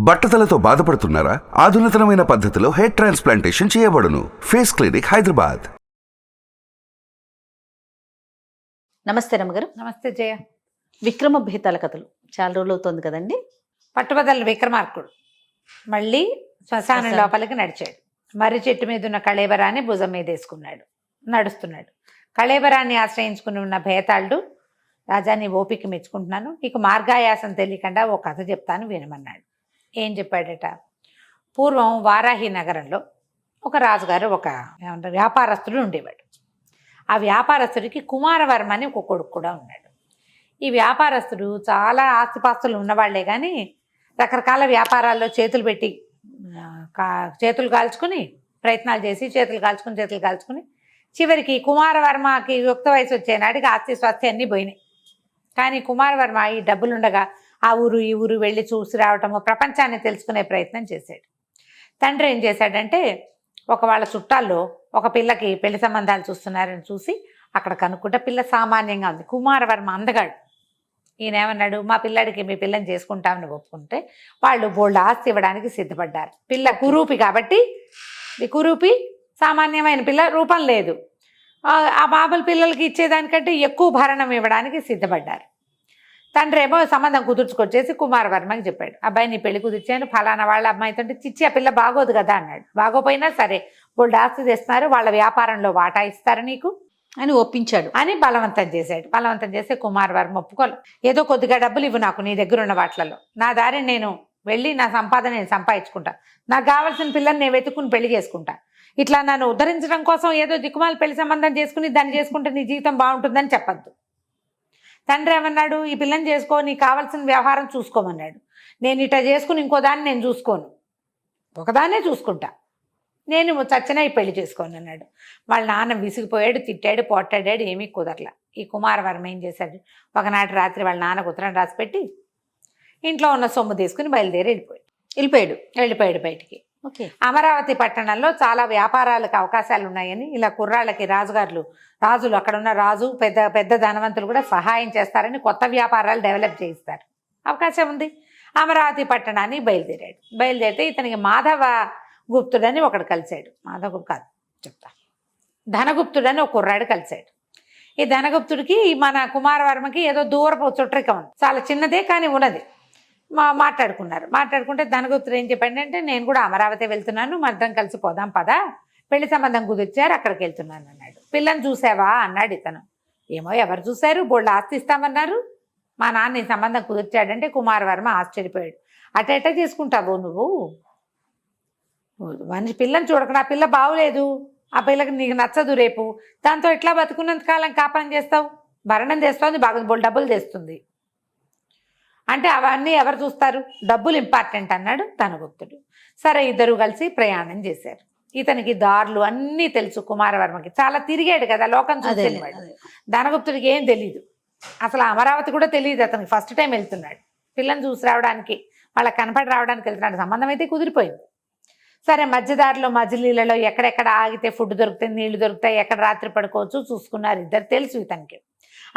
బట్టతలతో బాధపడుతున్నారా? ఆధునితనమైన పద్ధతిలో hair transplantation చేయబడును. Face clinic, Hyderabad. నమస్తే రమ్మగారు. నమస్తే జయ. విక్రమ భేతాల కథలు చాలా రోజులు అవుతుంది కదండి. పట్టుబదల విక్రమార్కుడు మళ్ళీ శ్మశానం లోపలికి నడిచాడు. మర్రి చెట్టు మీద ఉన్న కళేబరాన్ని భుజం మీద వేసుకున్నాడు, నడుస్తున్నాడు. కళేబరాన్ని ఆశ్రయించుకుని ఉన్న భేతాళుడు, రాజా నీ ఓపిక మెచ్చుకుంటున్నాను, నీకు మార్గాయాసం తెలియకుండా ఓ కథ చెప్తాను వినమన్నాడు. ఏం చెప్పాడట? పూర్వం వారాహి నగరంలో ఒక రాజుగారు ఒక వ్యాపారస్తుడు ఉండేవాడు. ఆ వ్యాపారస్తుడికి కుమారవర్మ అని ఒక కొడుకు కూడా ఉన్నాడు. ఈ వ్యాపారస్తుడు చాలా ఆస్తిపాస్తులు ఉన్నవాళ్లే కానీ రకరకాల వ్యాపారాల్లో చేతులు పెట్టి చేతులు కాల్చుకుని ప్రయత్నాలు చేసి చేతులు కాల్చుకుని చివరికి కుమారవర్మకి యుక్త వయసు వచ్చే నాటికి ఆస్తి స్వాస్తి అన్నీ పోయినాయి. కానీ కుమారవర్మ ఈ డబ్బులుండగా ఆ ఊరు ఈ ఊరు వెళ్ళి చూసి రావటము, ప్రపంచాన్ని తెలుసుకునే ప్రయత్నం చేశాడు. తండ్రి ఏం చేశాడంటే వాళ్ళ చుట్టాల్లో ఒక పిల్లకి పెళ్లి సంబంధాలు చూస్తున్నారని చూసి అక్కడ కనుక్కుంటే పిల్ల సామాన్యంగా ఉంది. కుమారవర్మ అందగాడు. ఈయన ఏమన్నాడు, మా పిల్లాడికి మీ పిల్లని చేసుకుంటామని ఒప్పుకుంటే వాళ్ళు బోల్డ్ ఆస్తి ఇవ్వడానికి సిద్ధపడ్డారు. పిల్ల కురూపి కాబట్టి, కురూపి సామాన్యమైన పిల్ల, రూపం లేదు. ఆ బాబుల పిల్లలకి ఇచ్చేదానికంటే ఎక్కువ భరణం ఇవ్వడానికి సిద్ధపడ్డారు. తండ్రి ఏమో సంబంధం కుదుర్చుకొచ్చేసి కుమారవర్మకి చెప్పాడు, అబ్బాయి నీ పెళ్లి కుదిర్చాను, ఫలానా వాళ్ళ అమ్మాయితో చిచ్చి ఆ పిల్ల బాగోదు కదా అన్నాడు. బాగోపోయినా సరే బోల్డ్ ఆస్తి తెస్తున్నారు, వాళ్ళ వ్యాపారంలో వాటా ఇస్తారు నీకు అని ఒప్పించాడు. అని బలవంతం చేశాడు. బలవంతం చేస్తే కుమారవర్మ ఒప్పుకోలేదు. ఏదో కొద్దిగా డబ్బులు ఇవ్వు నాకు నీ దగ్గర ఉన్న వాటిలలో, నా దారి నేను వెళ్ళి నా సంపాదన నేను సంపాదించుకుంటా, నాకు కావాల్సిన పిల్లని నేను వెతుక్కుని పెళ్లి చేసుకుంటా, ఇట్లా నన్ను ఉద్ధరించడం కోసం ఏదో దిక్కుమాల పెళ్లి సంబంధం చేసుకుని దాన్ని చేసుకుంటే నీ జీవితం బాగుంటుందని చెప్పద్దు. తండ్రి ఏమన్నాడు, ఈ పిల్లని చేసుకో, నీకు కావాల్సిన వ్యవహారం చూసుకోమన్నాడు. నేను ఇట్లా చేసుకుని ఇంకో దాన్ని నేను చూసుకోను, ఒకదాన్నే చూసుకుంటా, నేను చచ్చినా ఈ పెళ్లి చేసుకోను అన్నాడు. వాళ్ళ నాన్న విసిగిపోయాడు, తిట్టాడు, పోట్టాడాడు, ఏమీ కుదరలా. ఈ కుమారవర్మ ఏం చేశాడు, ఒకనాటి రాత్రి వాళ్ళ నాన్నకు ఉత్తరం రాసి పెట్టి ఇంట్లో ఉన్న సొమ్ము తీసుకుని బయలుదేరి వెళ్ళిపోయాడు బయటికి. ఓకే. అమరావతి పట్టణంలో చాలా వ్యాపారాలకు అవకాశాలు ఉన్నాయని ఇలా కుర్రాళ్ళకి రాజులు అక్కడ ఉన్న రాజు పెద్ద పెద్ద ధనవంతులు కూడా సహాయం చేస్తారని కొత్త వ్యాపారాలు డెవలప్ చేయిస్తారు, అవకాశం ఉంది. అమరావతి పట్టణాన్ని బయలుదేరితే ఇతనికి మాధవ గుప్తుడని ఒకడు కలిశాడు. మాధవగుప్తుడు కాదు చెప్తా, ధనగుప్తుడని ఒక కుర్రాడు కలిశాడు. ఈ ధనగుప్తుడికి మన కుమారవర్మకి ఏదో దూరపు చుట్టరికం ఉంది, చాలా చిన్నదే కానీ ఉన్నది. మాట్లాడుకుంటే ధనగుప్తుడు ఏం చెప్పాడంటే, నేను కూడా అమరావతి వెళ్తున్నాను, మద్దరం కలిసి పోదాం పదా, పెళ్లి సంబంధం కుదిర్చారు, అక్కడికి వెళ్తున్నాను అన్నాడు. పిల్లని చూసావా అన్నాడు ఇతను. ఏమో ఎవరు చూశారు, బోల్డ్ ఆస్తి ఇస్తామన్నారు, మా నాన్న ఈ సంబంధం కుదిర్చాడంటే కుమారవర్మ ఆశ్చర్యపోయాడు. అటెట చేసుకుంటావు నువ్వు, మనిషి పిల్లని చూడకుండా, ఆ పిల్ల బాగులేదు, ఆ పిల్లకి నీకు నచ్చదు, రేపు దాంతో ఎట్లా బతుకున్నంత కాలం కాపురం చేస్తావు, భరణం తెస్తుంది, బాగా బోల్డ్ డబ్బులు తెస్తుంది అంటే అవన్నీ ఎవరు చూస్తారు, డబ్బులు ఇంపార్టెంట్ అన్నాడు ధనగుప్తుడు. సరే ఇద్దరు కలిసి ప్రయాణం చేశారు. ఇతనికి దారులు అన్నీ తెలుసు, కుమారవర్మకి చాలా తిరిగాడు కదా, లోకం చూసేవాడు. ధనగుప్తుడికి ఏం తెలీదు, అసలు అమరావతి కూడా తెలియదు అతనికి, ఫస్ట్ టైం వెళ్తున్నాడు. పిల్లని చూసి రావడానికి, వాళ్ళకి కనపడి రావడానికి వెళ్తున్నాడు. సంబంధం అయితే కుదిరిపోయింది. సరే మధ్యదారిలో మజిలీలలో ఎక్కడెక్కడ ఆగితే ఫుడ్ దొరుకుతాయి, నీళ్లు దొరుకుతాయి, ఎక్కడ రాత్రి పడుకోవచ్చు చూసుకున్నారు ఇద్దరు, తెలుసు ఇతనికి.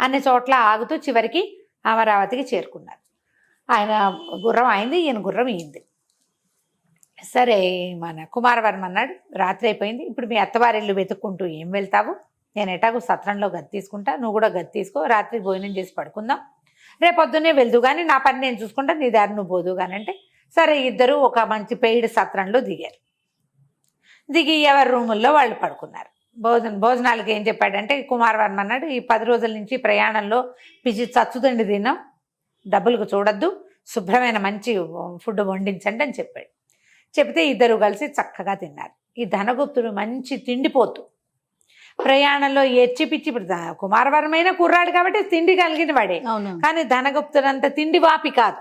అన్ని చోట్ల ఆగుతూ చివరికి అమరావతికి చేరుకున్నారు. ఆయన గుర్రం అయింది, ఈయన గుర్రం ఈయింది. సరే మన కుమారవర్మ అన్నాడు, రాత్రి అయిపోయింది, ఇప్పుడు మీ అత్తవారిల్లు వెతుక్కుంటూ ఏం వెళ్తావు, నేను ఎటాగో సత్రంలో గది తీసుకుంటా, నువ్వు కూడా గది తీసుకో, రాత్రి భోజనం చేసి పడుకుందాం, రేపొద్దునే వెళ్దు కానీ నా పని నేను చూసుకుంటా, నీ దారి నువ్వు పోదు కానీ అంటే, సరే ఇద్దరు ఒక మంచి పెయిడ్ సత్రంలో దిగి ఎవరి రూముల్లో వాళ్ళు పడుకున్నారు. భోజనాలకి ఏం చెప్పాడంటే కుమారవర్మ అన్నాడు, ఈ 10 రోజుల నుంచి ప్రయాణంలో పిచ్చి చచ్చుదండి తిన్నాం, డబ్బులకు చూడొద్దు, శుభ్రమైన మంచి ఫుడ్ వండించండి అని చెప్పాడు. చెప్తే ఇద్దరు కలిసి చక్కగా తిన్నారు. ఈ ధనగుప్తుడు మంచి తిండిపోతు, ప్రయాణంలో ఎచ్చిపిచ్చి, కుమారవర్మైన కుర్రాడు కాబట్టి తిండి కలిగిన వాడే, కానీ ధనగుప్తుడు అంత తిండి వాపి కాదు,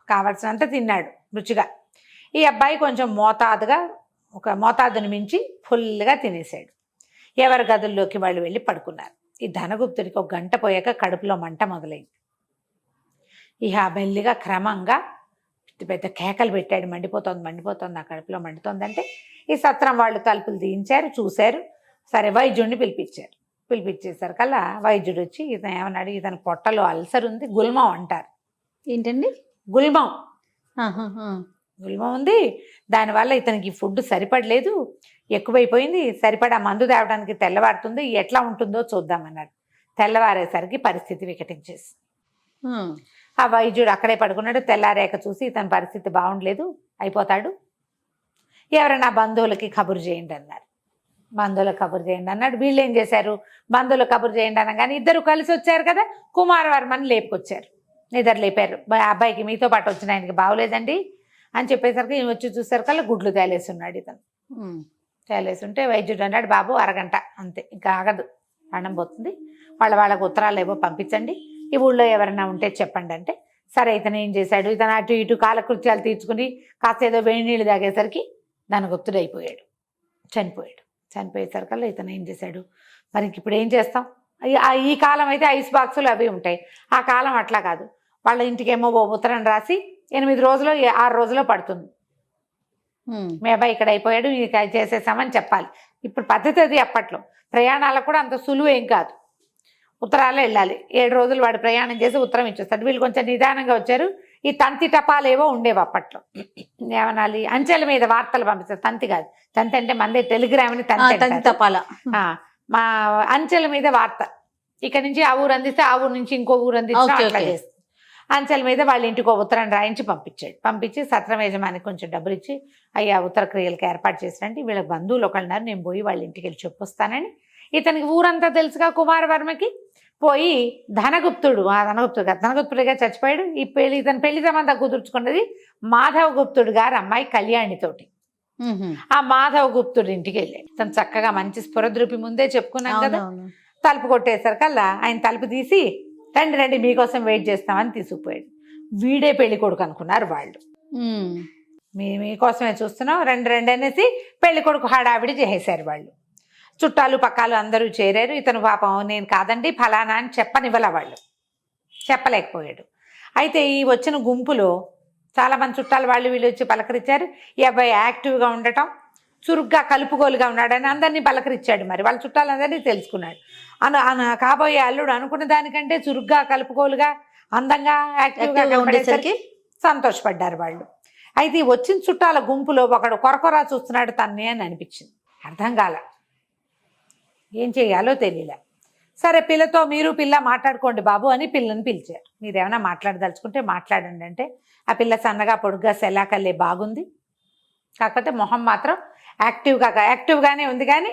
కావలసినంత తిన్నాడు రుచిగా. ఈ అబ్బాయి కొంచెం ఒక మోతాదుని మించి ఫుల్గా తినేసాడు. ఎవరి గదుల్లోకి వాళ్ళు వెళ్ళి పడుకున్నారు. ఈ ధనగుప్తుడికి 1 గంట పోయాక కడుపులో మంట మొదలైంది. ఇక మెల్లిగా క్రమంగా పెద్ద కేకలు పెట్టాడు, మండిపోతుంది, నా కడుపులో మండుతోందంటే ఈ సత్రం వాళ్ళు తలుపులు తీయించారు, చూశారు. సరే వైద్యుడిని పిలిపించేసరికల్లా వైద్యుడు వచ్చి ఇతను ఏమన్నాడు, ఇతని పొట్టలో అల్సర్ ఉంది, గుల్మం అంటారు. ఏంటండి గుల్మం? గుల్మ ఉంది. దానివల్ల ఇతనికి ఫుడ్ సరిపడలేదు, ఎక్కువైపోయింది, సరిపడా మందు తేవడానికి తెల్లవారుతుంది, ఎట్లా ఉంటుందో చూద్దామన్నాడు. తెల్లవారేసరికి పరిస్థితి వికటించేసి ఆ వైద్యుడు అక్కడే పడుకున్నాడు. తెల్లారేక చూసి ఇతని పరిస్థితి బాగుండలేదు, అయిపోతాడు, ఎవరైనా బంధువులకి కబురు చేయండి అన్నారు. బంధువులకు కబురు చేయండి అన్నాడు. వీళ్ళు ఏం చేశారు, బంధువులకు కబురు చేయండి అనగానే ఇద్దరు కలిసి వచ్చారు కదా, కుమారవర్మని లేపుకొచ్చారు. నిద్ర లేపారు. అబ్బాయికి మీతో పాటు వచ్చిన ఆయనకి బాగోలేదండి అని చెప్పేసరికి ఈయన వచ్చి చూసేసరికల్లా గుడ్లు తేలేసి ఉన్నాడు. ఇతను తేలేసి ఉంటే వైద్యుడు అన్నాడు, బాబు అరగంట అంతే, ఇంకా ఆగదు, ప్రాణం పోతుంది, వాళ్ళకు ఉత్తరాలు ఏవో పంపించండి, ఈ ఊళ్ళో ఎవరైనా ఉంటే చెప్పండి అంటే, సరే ఇతను ఏం చేశాడు, ఇతను అటు ఇటు కాలకృత్యాలు తీర్చుకుని కాస్త ఏదో వేడి నీళ్ళు తాగేసరికి ధనగుప్తుడు అయిపోయాడు, చనిపోయాడు. చనిపోయేసరికల్లా ఇతను ఏం చేశాడు, మరి ఇప్పుడు ఏం చేస్తాం, ఈ కాలం అయితే ఐస్ బాక్సులు అవి ఉంటాయి, ఆ కాలం అట్లా కాదు. వాళ్ళ ఇంటికేమో ఓ ఉత్తరం రాసి 8 రోజులు 6 రోజుల్లో పడుతుంది, మీ అబ్బాయి ఇక్కడ అయిపోయాడు, ఇక చేసేసామని చెప్పాలి. ఇప్పుడు పద్ధతి అది. అప్పట్లో ప్రయాణాలకు కూడా అంత సులువు ఏం కాదు, ఉత్తరాలు వెళ్ళాలి. 7 రోజులు వాడు ప్రయాణం చేసి ఉత్తరం ఇచ్చేస్తాడు. వీళ్ళు కొంచెం నిదానంగా వచ్చారు. ఈ తంతి టపాలేవో ఉండేవి అప్పట్లో, ఏమనాలి, అంచెల మీద వార్తలు పంపిస్తారు. తంతి కాదు, తంతి అంటే మందే టెలిగ్రామ్ అని తంతి తపాల. మా అంచెల మీద వార్త, ఇక్కడ నుంచి ఆ ఊరు అందిస్తే ఆ ఊరు నుంచి ఇంకో ఊరు అందిస్తే అట్లా చేస్తుంది. అంచెల మీద వాళ్ళ ఇంటికి ఉత్తరం రాయించి పంపించాడు. పంపించి సత్రం యజమానికి కొంచెం డబ్బులు ఇచ్చి, అయ్యా ఉత్తర క్రియలకు ఏర్పాటు చేసినంటే వీళ్ళ బంధువులు ఒకళ్ళన్నారు, నేను పోయి వాళ్ళ ఇంటికి వెళ్ళి చెప్పొస్తానని. ఇతనికి ఊరంతా తెలుసుగా కుమారవర్మకి. పోయి ధనగుప్తుడిగా చచ్చిపోయాడు. ఇతను పెళ్లి సంబంధం కుదుర్చుకున్నది మాధవ గుప్తుడు గారు అమ్మాయి కళ్యాణితోటి. ఆ మాధవ గుప్తుడి ఇంటికి వెళ్ళాడు. తను చక్కగా మంచి స్ఫురద్రూపి ముందే చెప్పుకున్నాం కదా. తలుపు కొట్టేసరికల్లా ఆయన తలుపు తీసి, రండి రండి మీకోసం వెయిట్ చేస్తామని తీసుకుపోయాడు. వీడే పెళ్లి కొడుకు అనుకున్నారు వాళ్ళు. మీకోసమే చూస్తున్నాం, రండి రండి అనేసి పెళ్లి కొడుకు హడావిడి చేసేశారు వాళ్ళు. చుట్టాలు పక్కాలు అందరూ చేరారు. ఇతను పాపం నేను కాదండి ఫలానా అని చెప్పనివ్వల, వాళ్ళు చెప్పలేకపోయాడు. అయితే ఈ వచ్చిన గుంపులో చాలామంది చుట్టాలు వాళ్ళు వీళ్ళు వచ్చి పలకరించారు. ఈ అబ్బాయి యాక్టివ్గా ఉండటం, చురుగ్గా కలుపుగోలుగా ఉన్నాడని అందరినీ పలకరించాడు. మరి వాళ్ళ చుట్టాలందరినీ తెలుసుకున్నాడు. కాబోయే అల్లుడు అనుకున్న దానికంటే చురుగ్గా కలుపుగోలుగా అందంగా యాక్టివ్గా కనబడేసరికి సంతోషపడ్డారు వాళ్ళు. అయితే ఈ వచ్చిన చుట్టాల గుంపులో ఒకడు కొరకొరా చూస్తున్నాడు తన్నే అని అనిపించింది. అర్థం కాల, ఏం చేయాలో తెలియలే. సరే పిల్లతో మీరు పిల్ల మాట్లాడుకోండి బాబు అని పిల్లని పిలిచారు. మీరేమైనా మాట్లాడదలుచుకుంటే మాట్లాడండి అంటే, ఆ పిల్ల సన్నగా పొడుగ్గా సెల్లాకల్లే బాగుంది, కాకపోతే మొహం మాత్రం యాక్టివ్గానే ఉంది, కానీ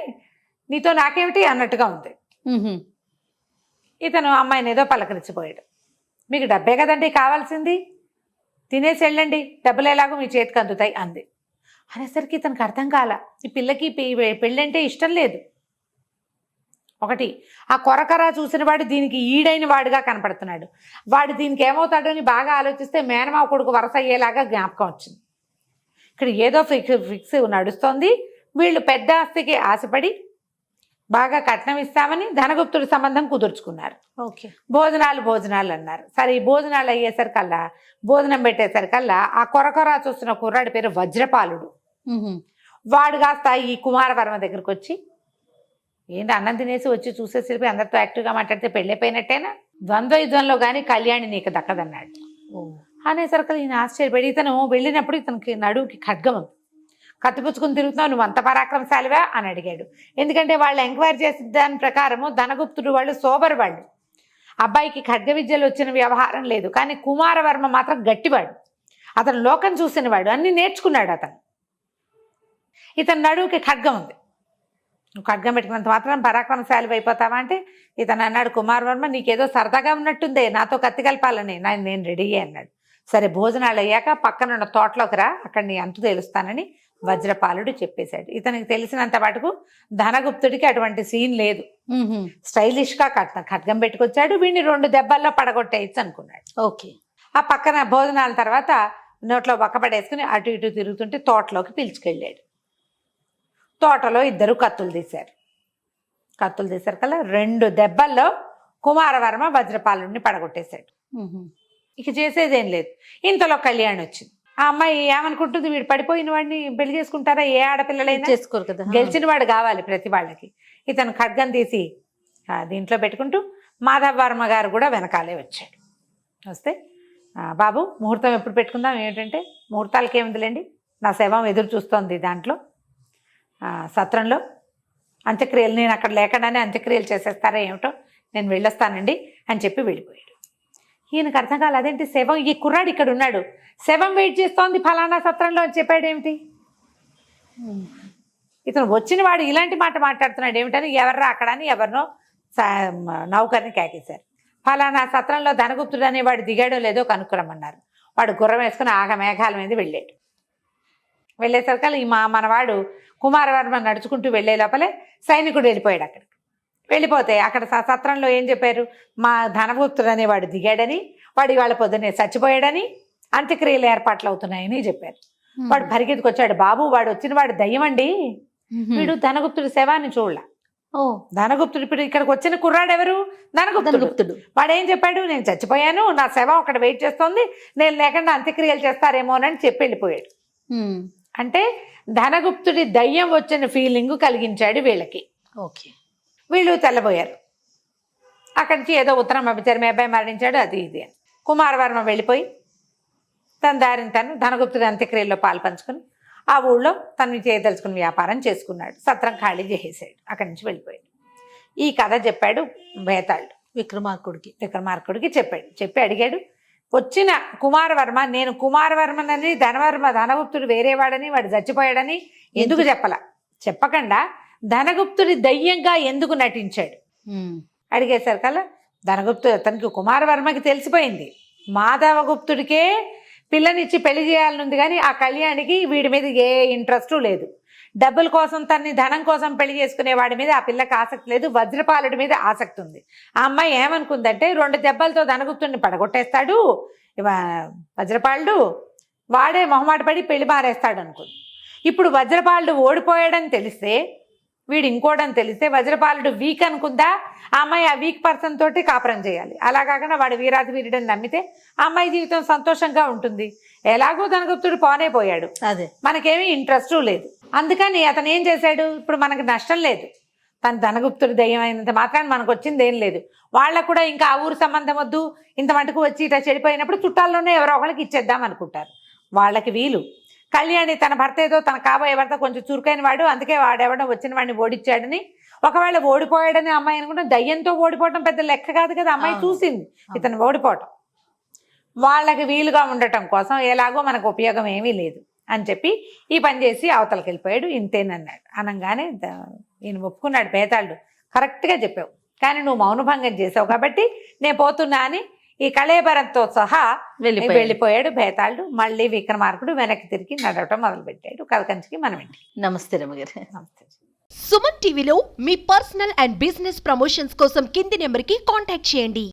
నీతో నాకేమిటి అన్నట్టుగా ఉంది. ఇతను అమ్మాయిని ఏదో పలకరించిపోయాడు. మీకు డబ్బే కదండి కావాల్సింది, తినేసి వెళ్ళండి, డబ్బులు ఎలాగో మీ చేతికి అందుతాయి అంది. అనేసరికి ఇతనికి అర్థం కాల, ఈ పిల్లకి పెళ్ళంటే ఇష్టం లేదు. ఒకటి, ఆ కొరకరా చూసిన వాడు దీనికి ఈడైన వాడుగా కనపడుతున్నాడు. వాడు దీనికి ఏమవుతాడో అని బాగా ఆలోచిస్తే మేనమావ కొడుకు వరస అయ్యేలాగా జ్ఞాపకం వచ్చింది. ఇక్కడ ఏదో ఫిక్స్ నడుస్తోంది. వీళ్ళు పెద్ద ఆస్తికి ఆశపడి బాగా కట్నం ఇస్తామని ధనగుప్తుడి సంబంధం కుదుర్చుకున్నారు. ఓకే, భోజనాలు అన్నారు. సరే ఈ భోజనాలు అయ్యేసరికల్లా, భోజనం పెట్టేసరికల్లా ఆ కొరకొరా చూస్తున్న కుర్రాడి పేరు వజ్రపాలుడు. వాడు కాస్త ఈ కుమారవర్మ దగ్గరకు వచ్చి, ఏంటి అన్నం తినేసి వచ్చి చూసేసి అందరితో యాక్టివ్గా మాట్లాడితే పెళ్ళైపోయినట్టేనా, ద్వంద్వ యుద్ధంలో కానీ కళ్యాణి నీకు దక్కదన్నాడు. అనేసరికి ఈయన ఆశ్చర్యపడి, ఇతను వెళ్ళినప్పుడు ఇతనికి నడువుకి ఖడ్గం ఉంది, కత్తిపుచ్చుకుని తిరుగుతున్నావు, నువ్వు అంత పరాక్రమశాలివా అని అడిగాడు. ఎందుకంటే వాళ్ళు ఎంక్వైరీ చేసిన దాని ప్రకారము ధనగుప్తుడు వాళ్ళు సోబర్ వాళ్ళు, అబ్బాయికి ఖడ్గ విద్యలు వచ్చిన వ్యవహారం లేదు. కానీ కుమారవర్మ మాత్రం గట్టివాడు, అతను లోకం చూసినవాడు, అన్ని నేర్చుకున్నాడు అతను. ఇతను నడువుకి ఖడ్గం ఉంది, నువ్వు ఖడ్గం పెట్టుకున్నంత మాత్రం పరాక్రమశాలి అయిపోతావా అంటే, ఇతను అన్నాడు, కుమారవర్మ నీకేదో సరదాగా ఉన్నట్టుందే, నాతో కత్తి కలపాలని, నేను రెడీ అన్నాడు. సరే భోజనాలు అయ్యాక పక్కన ఉన్న తోటలోకి రా, అక్కడ నీ అంతు తెలుస్తానని వజ్రపాలుడు చెప్పేశాడు. ఇతనికి తెలిసినంత మటుకు ధనగుప్తుడికి అటువంటి సీన్ లేదు, స్టైలిష్గా ఖడ్గం పెట్టుకొచ్చాడు, వీడిని 2 దెబ్బల్లో పడగొట్టేయచ్చు అనుకున్నాడు. ఓకే, ఆ పక్కన భోజనాల తర్వాత నోట్లో పక్కపడేసుకుని అటు ఇటు తిరుగుతుంటే తోటలోకి పిలుచుకెళ్ళాడు. తోటలో ఇద్దరు కత్తులు తీశారు కల్లా 2 దెబ్బల్లో కుమారవర్మ వజ్రపాలుడిని పడగొట్టేశాడు. ఇక చేసేదేం లేదు. ఇంతలో కళ్యాణి వచ్చింది. ఆ అమ్మాయి ఏమనుకుంటుంది, వీడు పడిపోయిన వాడిని పెళ్లి చేసుకుంటారా, ఏ ఆడపిల్లలైనా చేసుకోరు కదా, గెలిచిన వాడు కావాలి ప్రతి వాళ్ళకి. ఇతను ఖడ్గం తీసి దీంట్లో పెట్టుకుంటూ మాధవ వర్మ గారు కూడా వెనకాలే వచ్చాడు. వస్తే బాబు ముహూర్తం ఎప్పుడు పెట్టుకుందాం, ఏమిటంటే ముహూర్తాలకి ఏముందిలేండి, నా శవం ఎదురు చూస్తోంది దాంట్లో సత్రంలో అంత్యక్రియలు, నేను అక్కడ లేకుండానే అంత్యక్రియలు చేసేస్తారా ఏమిటో, నేను వెళ్ళొస్తానండి అని చెప్పి వెళ్ళిపోయాడు. ఈయనకు అర్థం కాలేదు, అదేంటి శవం, ఈ కుర్రాడు ఇక్కడ ఉన్నాడు, శవం వెయిట్ చేస్తోంది ఫలానా సత్రంలో అని చెప్పాడు ఏమిటి, ఇతను వచ్చిన వాడు ఇలాంటి మాట మాట్లాడుతున్నాడు ఏమిటని ఎవర్రా అక్కడ అని ఎవరినో నౌకర్ని కేకేశారు. ఫలానా సత్రంలో ధనగుప్తుడు అనేవాడు దిగాడో లేదో కనుక్కురమ్మన్నారు. వాడు గుర్రం వేసుకుని ఆగ మేఘాల మీద వెళ్ళాడు. వెళ్ళేసరికి ఈ మనవాడు కుమారవర్మ నడుచుకుంటూ వెళ్ళే లోపలే సైనికుడు వెళ్ళిపోయాడు. అక్కడికి వెళ్ళిపోతే అక్కడ సత్రంలో ఏం చెప్పారు, మా ధనగుప్తుడు అనేవాడు దిగాడని, వాడు ఇవాళ పొద్దున్నే చచ్చిపోయాడని, అంత్యక్రియలు ఏర్పాట్లు అవుతున్నాయని చెప్పారు. వాడు పరిగెత్తుకొచ్చాడు, బాబు వాడు వచ్చిన వాడు దయ్యమండి, వీడు ధనగుప్తుడి శవాన్ని చూడలా. ఓ ధనగుప్తుడు ఇప్పుడు ఇక్కడికి వచ్చిన కుర్రాడు ఎవరు, ధనగుప్తుడు. వాడు ఏం చెప్పాడు, నేను చచ్చిపోయాను, నా శవం అక్కడ వెయిట్ చేస్తోంది, నేను లేకుండా అంత్యక్రియలు చేస్తారేమోనని చెప్పి వెళ్ళిపోయాడు. అంటే ధనగుప్తుడి దయ్యం వచ్చిన ఫీలింగ్ కలిగించాడు వీళ్ళకి. ఓకే, వీళ్ళు తెల్లబోయారు. అక్కడి నుంచి ఏదో ఉత్తరం పంపించారు, మీ అబ్బాయి మరణించాడు అది ఇది అని. కుమారవర్మ వెళ్ళిపోయి తన దారిని తను ధనగుప్తుడి అంత్యక్రియల్లో పాలు పంచుకొని ఆ ఊళ్ళో తను చేయదలుచుకుని వ్యాపారం చేసుకున్నాడు. సత్రం ఖాళీ చేసేసాడు, అక్కడి నుంచి వెళ్ళిపోయాడు. ఈ కథ చెప్పాడు బేతాళుడు విక్రమార్కుడికి చెప్పాడు. చెప్పి అడిగాడు, వచ్చిన కుమారవర్మ, నేను కుమారవర్మనని ధనగుప్తుడు వేరేవాడని, వాడు చచ్చిపోయాడని ఎందుకు చెప్పకుండా ధనగుప్తుడి దయ్యంగా ఎందుకు నటించాడు అడిగేసరికల్లా ధనగుప్తుడు అతనికి కుమారవర్మకి తెలిసిపోయింది, మాధవగుప్తుడికే పిల్లనిచ్చి పెళ్లి చేయాలనుంది కానీ ఆ కళ్యాణికి వీడి మీద ఏ ఇంట్రెస్టు లేదు. డబ్బుల కోసం తన్ని ధనం కోసం పెళ్లి చేసుకునే వాడి మీద ఆ పిల్లకి ఆసక్తి లేదు, వజ్రపాలుడి మీద ఆసక్తి ఉంది. ఆ అమ్మాయి ఏమనుకుందంటే 2 దెబ్బలతో ధనగుప్తుడిని పడగొట్టేస్తాడు వజ్రపాలుడు, వాడే మొహమాట పడి పెళ్లి మారేస్తాడు అనుకుంది. ఇప్పుడు వజ్రపాలుడు ఓడిపోయాడని తెలిస్తే, వీడు ఇంకోడని తెలిస్తే వజ్రపాలుడు వీక్ అనుకుందా, ఆ అమ్మాయి ఆ వీక్ పర్సన్ తోటి కాపురం చేయాలి. అలా కాకుండా వాడు వీరాది వీరుడని నమ్మితే ఆ అమ్మాయి జీవితం సంతోషంగా ఉంటుంది. ఎలాగో ధనగుప్తుడు పోనే పోయాడు, అదే మనకేమీ ఇంట్రెస్టు లేదు. అందుకని అతను ఏం చేశాడు, ఇప్పుడు మనకు నష్టం లేదు, తను ధనగుప్తుడి దయ్యం అయినంత మాత్రాన్ని మనకు వచ్చింది ఏం లేదు. వాళ్ళకు కూడా ఇంకా ఆ ఊరు సంబంధం వద్దు, ఇంత మటుకు వచ్చి ఇట్లా చెడిపోయినప్పుడు చుట్టాల్లోనే ఎవరో ఒకరికి ఇచ్చేద్దాం అనుకుంటారు. వాళ్ళకి వీలు. కళ్యాణి తన భర్త ఏదో తన కాబోయే భర్త కొంచెం చురుకైన వాడు, అందుకే వాడెవడో వచ్చిన వాడిని ఓడిచ్చాడని, ఒకవేళ ఓడిపోయాడని అమ్మాయి అనుకుంటే దయ్యంతో ఓడిపోవటం పెద్ద లెక్క కాదు కదా. అమ్మాయి చూసింది ఇతను ఓడిపోవటం. వాళ్ళకి వీలుగా ఉండటం కోసం ఎలాగో మనకు ఉపయోగం ఏమీ లేదు అని చెప్పి ఈ పని చేసి అవతలకి వెళ్ళిపోయాడు. ఇంతేనన్నాడు. అనగానే ఈయన ఒప్పుకున్నాడు, బేతాళుడు కరెక్ట్గా చెప్పావు, కానీ నువ్వు మౌనభంగం చేసావు కాబట్టి నేను పోతున్నా అని ఈ కళేబరంతో సహా వెళ్ళిపోయాడు బేతాళుడు. మళ్ళీ విక్రమార్కుడు వెనక్కి తిరిగి నడవటం మొదలుపెట్టాడు. కథ కంచికి మనం ఏంటి. నమస్తే రమగారు. నమస్తే. సుమన్ టీవీలో మీ పర్సనల్ అండ్ బిజినెస్ ప్రమోషన్స్ కోసం కింది నెంబర్కి కాంటాక్ట్ చేయండి.